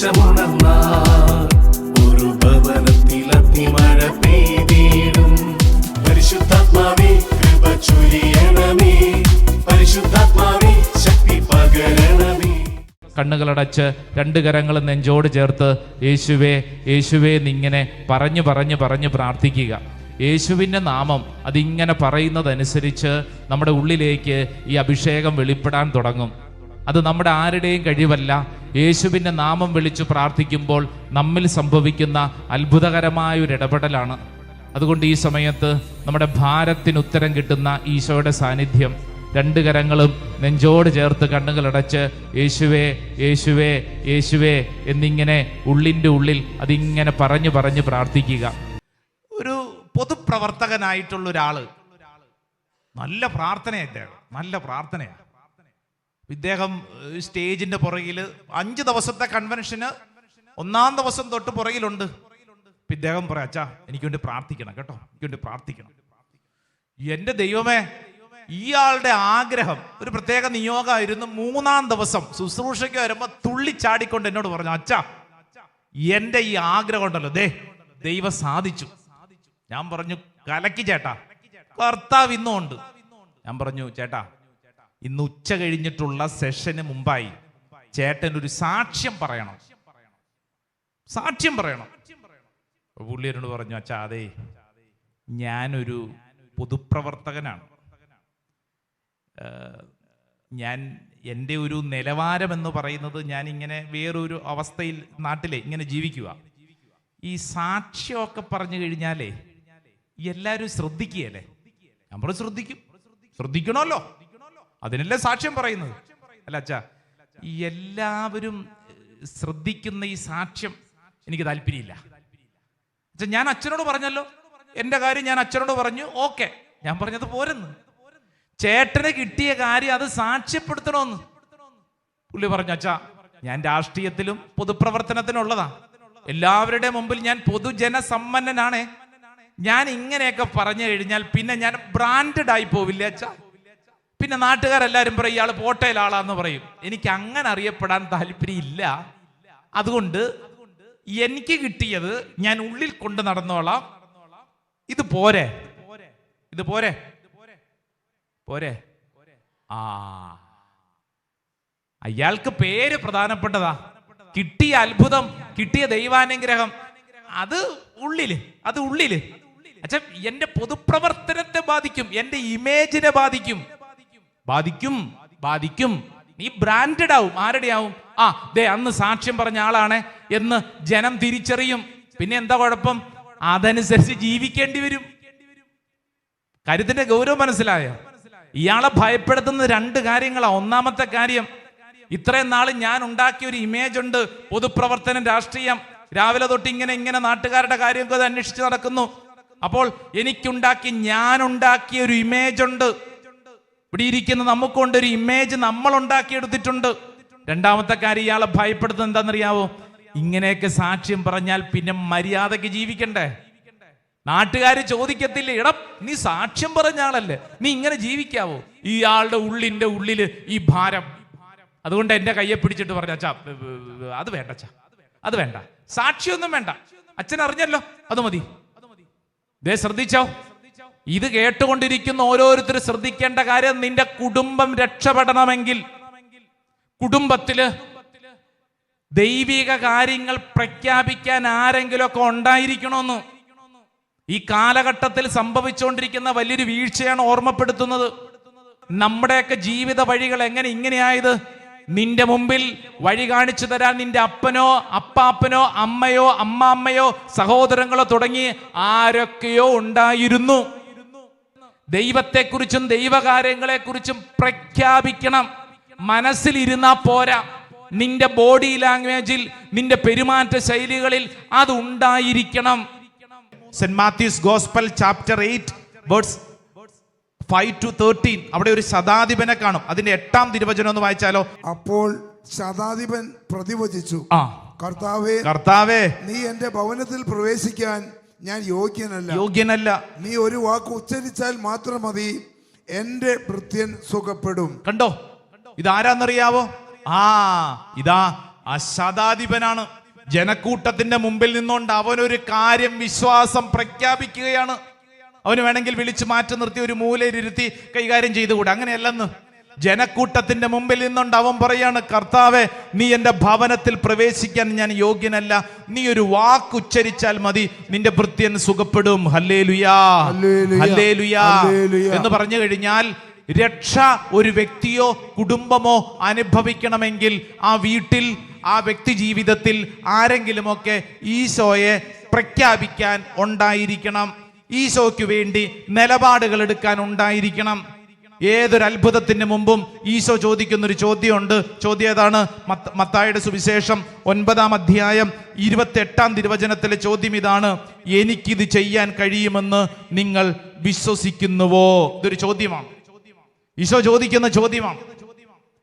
സന്ദേശമുണർന്നാൽ ഒരു ഭവനത്തിൽ അഗ്നിമഴ പെയ്തിടും. പരിശുദ്ധാത്മാവേ കൃപ ചൊരിയണമേ, പരിശുദ്ധാത്മാവേ ശക്തി പകരണമേ. കണ്ണുകളടച്ച് രണ്ട് കരങ്ങളും നെഞ്ചോട് ചേർത്ത് യേശുവേ യേശുവേ എന്നിങ്ങനെ പറഞ്ഞു പറഞ്ഞു പറഞ്ഞു പ്രാർത്ഥിക്കുക. യേശുവിൻ്റെ നാമം അതിങ്ങനെ പറയുന്നതനുസരിച്ച് നമ്മുടെ ഉള്ളിലേക്ക് ഈ അഭിഷേകം വെളിപ്പെടാൻ തുടങ്ങും. അത് നമ്മുടെ ആരുടെയും കഴിവല്ല. യേശുവിൻ്റെ നാമം വിളിച്ചു പ്രാർത്ഥിക്കുമ്പോൾ നമ്മിൽ സംഭവിക്കുന്ന അത്ഭുതകരമായൊരു ഇടപെടലാണ്. അതുകൊണ്ട് ഈ സമയത്ത് നമ്മുടെ ഭാരത്തിന് ഉത്തരം കിട്ടുന്ന ഈശോയുടെ സാന്നിധ്യം, രണ്ട് കരങ്ങളും നെഞ്ചോട് ചേർത്ത് കണ്ണുകളടച്ച് യേശുവേ യേശുവേ യേശുവേ എന്നിങ്ങനെ ഉള്ളിൻ്റെ ഉള്ളിൽ അതിങ്ങനെ പറഞ്ഞു പറഞ്ഞ് പ്രാർത്ഥിക്കുക. ഒരു പൊതുപ്രവർത്തകനായിട്ടുള്ള ഒരാള് നല്ല പ്രാർത്ഥനയാണ്, നല്ല പ്രാർത്ഥനയാണ്. ഇദ്ദേഹം സ്റ്റേജിന്റെ പുറകിൽ 5 ദിവസത്തെ കൺവെൻഷന് 1-ാം ദിവസം തൊട്ട് പുറകിലുണ്ട്. ഇദ്ദേഹം പറയാം, അച്ഛാ എനിക്ക് വേണ്ടി പ്രാർത്ഥിക്കണം കേട്ടോ, എനിക്ക് വേണ്ടി പ്രാർത്ഥിക്കണം. എൻ്റെ ദൈവമേ, ഇയാളുടെ ആഗ്രഹം ഒരു പ്രത്യേക നിയോഗമായിരുന്നു. 3-ാം ദിവസം ശുശ്രൂഷയ്ക്ക് വരുമ്പോൾ തുള്ളിച്ചാടിക്കൊണ്ട് എന്നോട് പറഞ്ഞു, അച്ഛാ എൻ്റെ ഈ ആഗ്രഹം ഉണ്ടല്ലോ ദൈവം സാധിച്ചു. ഞാൻ പറഞ്ഞു, കലക്കി ചേട്ടാ, കർത്താവ് ഇന്നും ഉണ്ട്. ഞാൻ പറഞ്ഞു, ചേട്ടാ ഇന്ന് ഉച്ച കഴിഞ്ഞിട്ടുള്ള സെഷന് മുമ്പായി ചേട്ടൻ ഒരു സാക്ഷ്യം പറയണം, സാക്ഷ്യം പറയണം. പുള്ളിയോട് പറഞ്ഞു, അച്ഛാ അതെ ഞാനൊരു പൊതുപ്രവർത്തകനാണ്, ഞാൻ എൻ്റെ ഒരു നിലവാരം എന്ന് പറയുന്നത് ഞാൻ ഇങ്ങനെ വേറൊരു അവസ്ഥയിൽ നാട്ടിലെ ഇങ്ങനെ ജീവിക്കുക. ഈ സാക്ഷ്യമൊക്കെ പറഞ്ഞു കഴിഞ്ഞാലേ എല്ലാവരും ശ്രദ്ധിക്കുകയല്ലേ. നമ്മൾ ശ്രദ്ധിക്കണമല്ലോ, അതിനല്ലേ സാക്ഷ്യം പറയുന്നത്. അല്ല അച്ഛാ, ഈ എല്ലാവരും ശ്രദ്ധിക്കുന്ന ഈ സാക്ഷ്യം എനിക്ക് താല്പര്യമില്ല. അച്ഛാ ഞാൻ അച്ഛനോട് പറഞ്ഞല്ലോ, എൻ്റെ കാര്യം ഞാൻ അച്ഛനോട് പറഞ്ഞു, ഓക്കെ. ഞാൻ പറഞ്ഞത് പോരെന്ന്, ചേട്ടന് കിട്ടിയ കാര്യം അത് സാക്ഷ്യപ്പെടുത്തണമെന്ന്. പുള്ളി പറഞ്ഞു, അച്ഛാ ഞാൻ രാഷ്ട്രീയത്തിലും പൊതുപ്രവർത്തനത്തിലും ഉള്ളതാ, എല്ലാവരുടെ മുമ്പിൽ ഞാൻ പൊതുജനസമ്പന്നനാണേ. ഞാൻ ഇങ്ങനെയൊക്കെ പറഞ്ഞു കഴിഞ്ഞാൽ പിന്നെ ഞാൻ ബ്രാൻഡഡ് ആയി പോവില്ലേ അച്ഛാ? പിന്നെ നാട്ടുകാരെല്ലാവരും പറയും ഇയാൾ പോട്ടയിൽ ആളാന്ന് പറയും. എനിക്ക് അങ്ങനെ അറിയപ്പെടാൻ താല്പര്യമില്ല. അതുകൊണ്ട് എനിക്ക് കിട്ടിയത് ഞാൻ ഉള്ളിൽ കൊണ്ട് നടന്നോളാം. ഇത് പോരെ, ഇത് പോരെ, പോരെ. അയാൾക്ക് പേര് പ്രധാനപ്പെട്ടതാ, കിട്ടിയ അത്ഭുതം, കിട്ടിയ ദൈവാനുഗ്രഹം, അത് ഉള്ളില്. അച്ഛാ എന്റെ പൊതുപ്രവർത്തനത്തെ ബാധിക്കും, എന്റെ ഇമേജിനെ ബാധിക്കും. നീ ബ്രാൻഡഡ് ആവും. ആരുടെ ആവും? അന്ന് സാക്ഷ്യം പറഞ്ഞ ആളാണ് എന്ന് ജനം തിരിച്ചറിയും. പിന്നെ എന്താ കുഴപ്പം? അതനുസരിച്ച് ജീവിക്കേണ്ടി വരും. കാര്യത്തിന്റെ ഗൗരവം മനസ്സിലായോ? ഇയാളെ ഭയപ്പെടുത്തുന്ന 2 കാര്യങ്ങളാണ്. ഒന്നാമത്തെ കാര്യം, ഇത്രയും നാൾ ഞാൻ ഉണ്ടാക്കിയ ഒരു ഇമേജ് ഉണ്ട്, പൊതുപ്രവർത്തനം, രാഷ്ട്രീയം, രാവിലെ തൊട്ട് ഇങ്ങനെ നാട്ടുകാരുടെ കാര്യമൊക്കെ അന്വേഷിച്ച് നടക്കുന്നു. അപ്പോൾ ഞാനുണ്ടാക്കിയ ഒരു ഇമേജ് ഉണ്ട്. ഇവിടെ ഇരിക്കുന്ന നമുക്കൊണ്ടൊരു ഇമേജ് നമ്മൾ ഉണ്ടാക്കിയെടുത്തിട്ടുണ്ട്. രണ്ടാമത്തെ കാര്യം, ഇയാളെ ഭയപ്പെടുത്തുന്നത് എന്താണെന്നറിയാവോ? ഇങ്ങനെയൊക്കെ സാക്ഷ്യം പറഞ്ഞാൽ പിന്നെ മര്യാദയ്ക്ക് ജീവിക്കണ്ടേ? നാട്ടുകാർ ചോദിക്കത്തില്ലേ, എടാ നീ സാക്ഷ്യം പറഞ്ഞ ആളല്ലേ, നീ ഇങ്ങനെ ജീവിക്കാവോ? ഇയാളുടെ ഉള്ളില് ഈ ഭാരം. അതുകൊണ്ട് എന്റെ കയ്യെ പിടിച്ചിട്ട് പറഞ്ഞ, അച്ഛാ അത് വേണ്ട, അച്ഛാ അത് വേണ്ട, സാക്ഷിയൊന്നും വേണ്ട, അച്ഛൻ അറിഞ്ഞല്ലോ, അത് മതി. ശ്രദ്ധിച്ചോ, ഇത് കേട്ടുകൊണ്ടിരിക്കുന്ന ഓരോരുത്തരും ശ്രദ്ധിക്കേണ്ട കാര്യം, നിന്റെ കുടുംബം രക്ഷപ്പെടണമെങ്കിൽ കുടുംബത്തില് ദൈവിക കാര്യങ്ങൾ പ്രഖ്യാപിക്കാൻ ആരെങ്കിലും ഒക്കെ ഉണ്ടായിരിക്കണമെന്ന്. ഈ കാലഘട്ടത്തിൽ സംഭവിച്ചുകൊണ്ടിരിക്കുന്ന വലിയൊരു വീഴ്ചയാണ് ഓർമ്മപ്പെടുത്തുന്നത്. നമ്മുടെയൊക്കെ ജീവിത വഴികൾ ഇങ്ങനെയായത്? നിന്റെ മുമ്പിൽ വഴി കാണിച്ചു തരാൻ നിന്റെ അപ്പനോ അപ്പാപ്പനോ അമ്മയോ അമ്മാമ്മയോ സഹോദരങ്ങളോ തുടങ്ങി ആരൊക്കെയോ ഉണ്ടായിരുന്നു. ദൈവത്തെക്കുറിച്ചും ദൈവകാര്യങ്ങളെക്കുറിച്ചും പ്രഖ്യാപിക്കണം. മനസ്സിലിരുന്നാ പോരാ, നിന്റെ ബോഡി ലാംഗ്വേജിൽ, നിന്റെ പെരുമാറ്റ ശൈലികളിൽ അത് ഉണ്ടായിരിക്കണം. Saint Matthew's gospel chapter 8 verse 5-13 അവിടെ ഒരു ശതാധിപനെ കാണും. അതിന്റെ 8-ാം തിരുവചനം ഒന്ന് വായിച്ചാലോ? അപ്പോൾ ശതാധിപൻ പ്രതിവചിച്ചു, കർത്താവേ നീ എന്റെ ഭവനത്തിൽ പ്രവേശിക്കാൻ ഞാൻ യോഗ്യനല്ല. നീ ഒരു വാക്ക് ഉച്ചരിച്ചാൽ മാത്രം മതി, എന്റെ ഭൃത്യൻ സുഖപ്പെടും. കണ്ടോ, ഇതാരാന്നറിയാവോ? ഇതാ ആ ശതാധിപനാണ്. ജനക്കൂട്ടത്തിന്റെ മുമ്പിൽ നിന്നുകൊണ്ട് അവനൊരു കാര്യം വിശ്വാസം പ്രഖ്യാപിക്കുകയാണ്. അവന് വേണമെങ്കിൽ വിളിച്ചു മാറ്റി നിർത്തി ഒരു മൂലയിരുത്തി കൈകാര്യം ചെയ്തുകൂടെ? അങ്ങനെയല്ലെന്ന്. ജനക്കൂട്ടത്തിന്റെ മുമ്പിൽ നിന്നുകൊണ്ട് അവൻ പറയാണ്, കർത്താവേ, നീ എൻ്റെ ഭവനത്തിൽ പ്രവേശിക്കാൻ ഞാൻ യോഗ്യനല്ല. നീ ഒരു വാക്ക് ഉച്ചരിച്ചാൽ മതി, നിന്റെ ഭൃത്യൻ സുഖപ്പെടും. ഹല്ലേലൂയാ, ഹല്ലേലൂയാ എന്ന് പറഞ്ഞു കഴിഞ്ഞാൽ, രക്ഷ ഒരു വ്യക്തിയോ കുടുംബമോ അനുഭവിക്കണമെങ്കിൽ ആ വീട്ടിൽ, ആ വ്യക്തി ജീവിതത്തിൽ ആരെങ്കിലുമൊക്കെ ഈശോയെ പ്രഖ്യാപിക്കാൻ ഉണ്ടായിരിക്കണം. ഈശോയ്ക്ക് വേണ്ടി നിലപാടുകൾ എടുക്കാൻ ഉണ്ടായിരിക്കണം. ഏതൊരു അത്ഭുതത്തിന് മുമ്പും ഈശോ ചോദിക്കുന്ന ഒരു ചോദ്യമുണ്ട്. ചോദ്യം ഏതാണ്? മത്തായിയുടെ സുവിശേഷം 9-ാം അധ്യായം 28-ാം തിരുവചനത്തിലെ ചോദ്യം ഇതാണ്: എനിക്കിത് ചെയ്യാൻ കഴിയുമെന്ന് നിങ്ങൾ വിശ്വസിക്കുന്നുവോ? ഇതൊരു ചോദ്യമാണ്. ഈശോ ചോദിക്കുന്ന ചോദ്യമാണ്.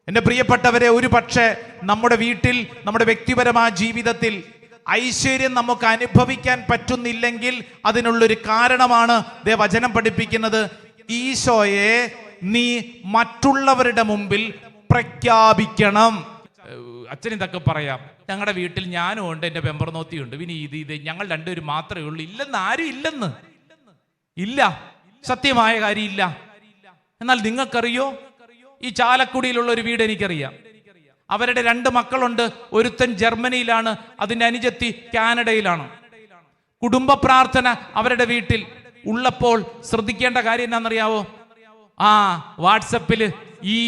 എൻ്റെ പ്രിയപ്പെട്ടവരെ, ഒരു പക്ഷേ നമ്മുടെ വീട്ടിൽ, നമ്മുടെ വ്യക്തിപരമായ ജീവിതത്തിൽ ഐശ്വര്യം നമുക്ക് അനുഭവിക്കാൻ പറ്റുന്നില്ലെങ്കിൽ അതിനുള്ളൊരു കാരണമാണ് വചനം പഠിപ്പിക്കുന്നത്. ഈശോയെ നീ മറ്റുള്ളവരുടെ മുമ്പിൽ പ്രഖ്യാപിക്കണം. അച്ഛനിതൊക്കെ പറയാം. ഞങ്ങളുടെ വീട്ടിൽ ഞാനും ഉണ്ട്, എൻ്റെ പെമ്പർനോത്തിയുണ്ട്, പിന്നെ ഇത് ഞങ്ങൾ രണ്ടുപേരും മാത്രമേ ഉള്ളൂ. ഇല്ലെന്ന് ആരും ഇല്ലെന്ന് ഇല്ല, സത്യമായ കാര്യമില്ല. എന്നാൽ നിങ്ങൾക്കറിയോ, ഈ ചാലക്കുടിയിലുള്ള ഒരു വീട് എനിക്കറിയാം. അവരുടെ 2 മക്കളുണ്ട്. ഒരുത്തൻ ജർമ്മനിയിലാണ്, അതിൻ്റെ അനുജത്തി കാനഡയിലാണ്. കുടുംബ പ്രാർത്ഥന അവരുടെ വീട്ടിൽ ഉള്ളപ്പോൾ ശ്രദ്ധിക്കേണ്ട കാര്യം എന്താണെന്നറിയാവോ? വാട്സപ്പിൽ ഈ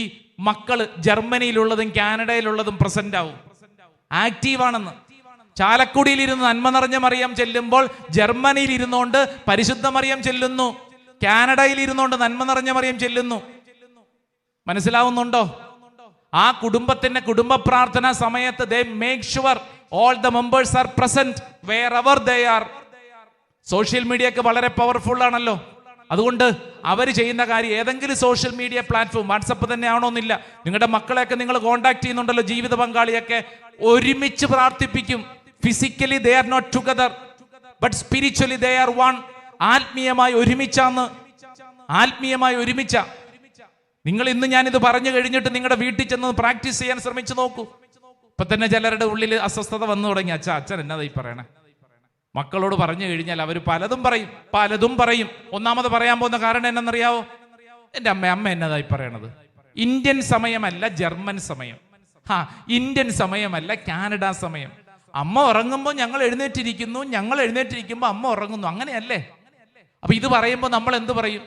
മക്കള് ജർമ്മനിയിലുള്ളതും കാനഡയിലുള്ളതും പ്രസന്റ് ആവും, ആക്റ്റീവാണെന്ന്. ചാലക്കുടിയിലിരുന്ന് നന്മ നിറഞ്ഞ മറിയം ചെല്ലുമ്പോൾ ജർമ്മനിയിൽ ഇരുന്നുകൊണ്ട് പരിശുദ്ധ മറിയം ചെല്ലുന്നു, കാനഡയിൽ ഇരുന്നുകൊണ്ട് നന്മ നിറഞ്ഞ മറിയം ചെല്ലുന്നു. മനസ്സിലാവുന്നുണ്ടോ? ആ കുടുംബത്തിന്റെ കുടുംബ പ്രാർത്ഥന സമയത്ത് they make sure all the members are present wherever they are. Social media ഒക്കെ വളരെ പവർഫുൾ ആണല്ലോ. അതുകൊണ്ട് അവർ ചെയ്യുന്ന കാര്യം ഏതെങ്കിലും സോഷ്യൽ മീഡിയ പ്ലാറ്റ്ഫോം, വാട്സപ്പ് തന്നെ ആവണമെന്നില്ല, നിങ്ങളുടെ മക്കളെയൊക്കെ നിങ്ങൾ കോണ്ടാക്ട് ചെയ്യുന്നുണ്ടല്ലോ, ജീവിത പങ്കാളിയൊക്കെ ഒരുമിച്ച് പ്രാർത്ഥിപ്പിക്കും. Physically they are not together but spiritually they are one. ആത്മീയമായി ഒരുമിച്ചാന്ന്, ആത്മീയമായി ഒരുമിച്ച. നിങ്ങൾ ഇന്ന് ഞാനിത് പറഞ്ഞു കഴിഞ്ഞിട്ട് നിങ്ങളുടെ വീട്ടിൽ ചെന്ന് പ്രാക്ടീസ് ചെയ്യാൻ ശ്രമിച്ചു നോക്കൂ. ഇപ്പൊ തന്നെ ചിലരുടെ ഉള്ളിൽ അസ്വസ്ഥത വന്നു തുടങ്ങി. അച്ഛൻ എന്നതാ ഈ പറയണേ? മക്കളോട് പറഞ്ഞു കഴിഞ്ഞാൽ അവർ പലതും പറയും. ഒന്നാമത് പറയാൻ പോകുന്ന കാരണം എന്നറിയാവോ? എൻ്റെ അമ്മ എന്നതായി പറയണത്? ഇന്ത്യൻ സമയമല്ല ജർമ്മൻ സമയം, ഇന്ത്യൻ സമയമല്ല കാനഡ സമയം. അമ്മ ഉറങ്ങുമ്പോൾ ഞങ്ങൾ എഴുന്നേറ്റിരിക്കുന്നു, ഞങ്ങൾ എഴുന്നേറ്റിരിക്കുമ്പോൾ അമ്മ ഉറങ്ങുന്നു, അങ്ങനെയല്ലേ? അപ്പൊ ഇത് പറയുമ്പോൾ നമ്മൾ എന്ത് പറയും?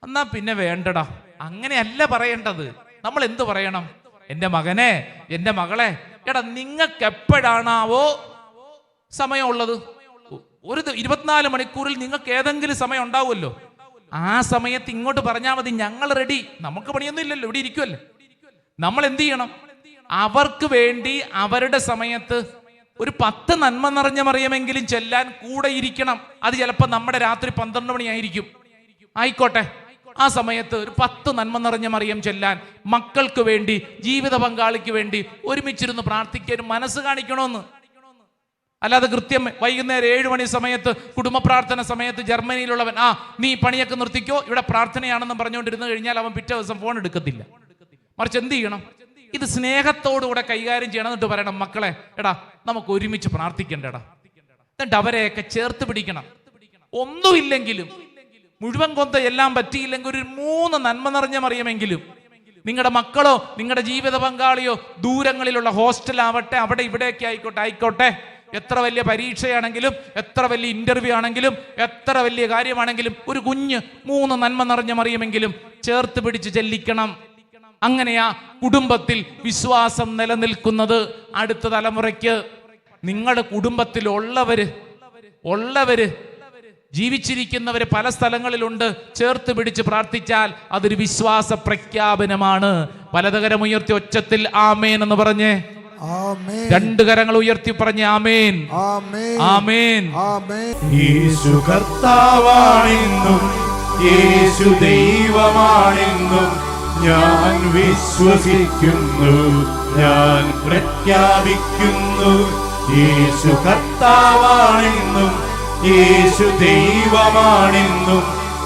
എന്നാ പിന്നെ വേണ്ടടാ, അങ്ങനെയല്ല പറയേണ്ടത്. നമ്മൾ എന്ത് പറയണം? എൻ്റെ മകനെ, എൻ്റെ മകളെ, എടാ നിങ്ങൾക്ക് എപ്പോഴാണാവോ സമയമുള്ളത്? ഒരു 24 മണിക്കൂറിൽ നിങ്ങൾക്ക് ഏതെങ്കിലും സമയം ഉണ്ടാവുമല്ലോ. ആ സമയത്ത് ഇങ്ങോട്ട് പറഞ്ഞാൽ മതി, ഞങ്ങൾ റെഡി. നമുക്ക് പണിയൊന്നും ഇല്ലല്ലോ, ഇവിടെ ഇരിക്കുമല്ലോ. നമ്മൾ എന്ത് ചെയ്യണം? അവർക്ക് വേണ്ടി അവരുടെ സമയത്ത് ഒരു 10 നന്മ നിറഞ്ഞ മറിയമെങ്കിലും ചെല്ലാൻ കൂടെ ഇരിക്കണം. അത് ചിലപ്പോൾ നമ്മുടെ രാത്രി 12 മണിയായിരിക്കും. ആയിക്കോട്ടെ, ആ സമയത്ത് ഒരു 10 നന്മ നിറഞ്ഞ മറിയം ചെല്ലാൻ മക്കൾക്ക് വേണ്ടി, ജീവിത പങ്കാളിക്ക് വേണ്ടി ഒരുമിച്ചിരുന്ന് പ്രാർത്ഥിക്കാൻ മനസ്സ് കാണിക്കണമെന്ന്. അല്ലാതെ കൃത്യം വൈകുന്നേരം 7 മണി സമയത്ത് കുടുംബ പ്രാർത്ഥന സമയത്ത് ജർമ്മനിയിലുള്ളവൻ നീ പണിയൊക്കെ നിർത്തിക്കോ, ഇവിടെ പ്രാർത്ഥനയാണെന്ന് പറഞ്ഞുകൊണ്ടിരുന്നു കഴിഞ്ഞാൽ അവൻ പിറ്റേ ദിവസം ഫോൺ എടുക്കത്തില്ല. മറിച്ച് എന്ത് ചെയ്യണം? ഇത് സ്നേഹത്തോടുകൂടെ കൈകാര്യം ചെയ്യണം. എന്നിട്ട് പറയണം, മക്കളെ, എടാ നമുക്ക് ഒരുമിച്ച് പ്രാർത്ഥിക്കണ്ടേടാ. എന്നിട്ട് അവരെയൊക്കെ ചേർത്ത് പിടിക്കണം. ഒന്നുമില്ലെങ്കിലും, മുഴുവൻ കൊന്ത എല്ലാം പറ്റിയില്ലെങ്കിൽ ഒരു 3 നന്മ നിറഞ്ഞ മറിയമെങ്കിലും നിങ്ങളുടെ മക്കളോ നിങ്ങളുടെ ജീവിത പങ്കാളിയോ ദൂരങ്ങളിലുള്ള ഹോസ്റ്റലാവട്ടെ, അവിടെ ഇവിടെയൊക്കെ ആയിക്കോട്ടെ, എത്ര വലിയ പരീക്ഷയാണെങ്കിലും, എത്ര വലിയ ഇന്റർവ്യൂ ആണെങ്കിലും, എത്ര വലിയ കാര്യമാണെങ്കിലും ഒരു കുഞ്ഞ് 3 നന്മ നിറഞ്ഞ മറിയമെങ്കിലും ചേർത്ത് പിടിച്ച് ചെല്ലിക്കണം. അങ്ങനെയാ കുടുംബത്തിൽ വിശ്വാസം നിലനിൽക്കുന്നത്. അടുത്ത തലമുറയ്ക്ക് നിങ്ങളുടെ കുടുംബത്തിൽ ഉള്ളവര് ജീവിച്ചിരിക്കുന്നവര് പല സ്ഥലങ്ങളിലുണ്ട്. ചേർത്ത് പിടിച്ച് പ്രാർത്ഥിച്ചാൽ അതൊരു വിശ്വാസ പ്രഖ്യാപനമാണ്. വലതുകരം ഉയർത്തി ഒച്ചത്തിൽ ആമേൻ എന്ന് പറഞ്ഞേ. 2 കരങ്ങൾ ഉയർത്തി പറഞ്ഞേ ആമേൻ, ആമേൻ. യേശു കർത്താവാണെന്നും യേശു ദൈവമാണെന്നും ഞാൻ വിശ്വസിക്കുന്നു, ഞാൻ പ്രഖ്യാപിക്കുന്നു. യേശു കർത്താവാണെന്നും യേശു ദൈവമാണെന്നും